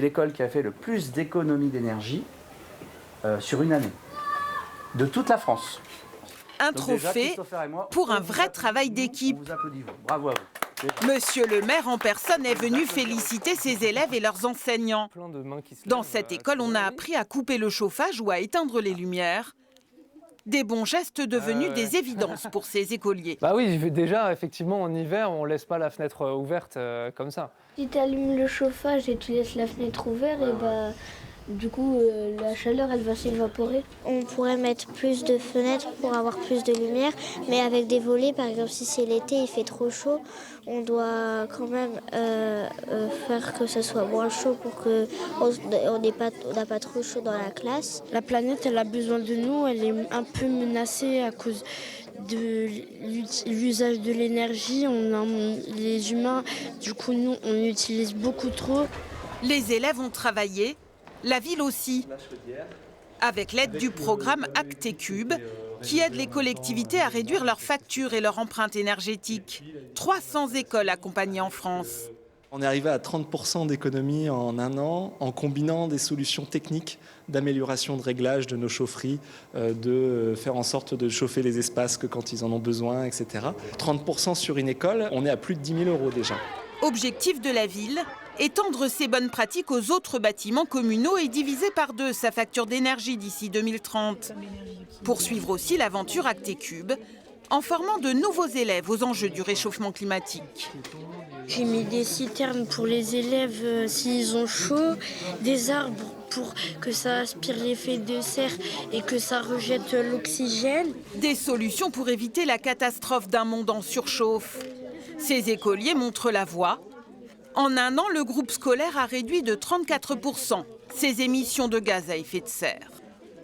C'est l'école qui a fait le plus d'économies d'énergie sur une année, de toute la France. Un trophée pour un vrai travail d'équipe. Bravo à vous. Monsieur le maire en personne est venu féliciter ses élèves et leurs enseignants. Dans cette école, on a appris à couper le chauffage ou à éteindre les lumières. Des bons gestes devenus des évidences pour ces écoliers. Bah oui, déjà, effectivement, en hiver, on ne laisse pas la fenêtre ouverte comme ça. Si tu allumes le chauffage et tu laisses la fenêtre ouverte, et bah, du coup, la chaleur, elle va s'évaporer. On pourrait mettre plus de fenêtres pour avoir plus de lumière, mais avec des volets, par exemple, si c'est l'été, il fait trop chaud, on doit quand même faire que ça soit moins chaud pour qu'on n'a pas trop chaud dans la classe. La planète, elle a besoin de nous, elle est un peu menacée à cause de l'usage de l'énergie. Les humains, du coup, nous, on utilise beaucoup trop. Les élèves ont travaillé, la ville aussi, avec l'aide du programme Actecube, qui aide les collectivités à réduire leurs factures et leur empreinte énergétique. 300 écoles accompagnées en France. On est arrivé à 30% d'économie en un an en combinant des solutions techniques d'amélioration de réglage de nos chaufferies, de faire en sorte de chauffer les espaces que quand ils en ont besoin, etc. 30% sur une école, on est à plus de 10 000 € déjà. Objectif de la ville, étendre ces bonnes pratiques aux autres bâtiments communaux et diviser par 2 sa facture d'énergie d'ici 2030. Poursuivre aussi l'aventure Actecube en formant de nouveaux élèves aux enjeux du réchauffement climatique. J'ai mis des citernes pour les élèves s'ils ont chaud, des arbres pour que ça aspire l'effet de serre et que ça rejette l'oxygène. Des solutions pour éviter la catastrophe d'un monde en surchauffe. Ces écoliers montrent la voie. En un an, le groupe scolaire a réduit de 34% ses émissions de gaz à effet de serre.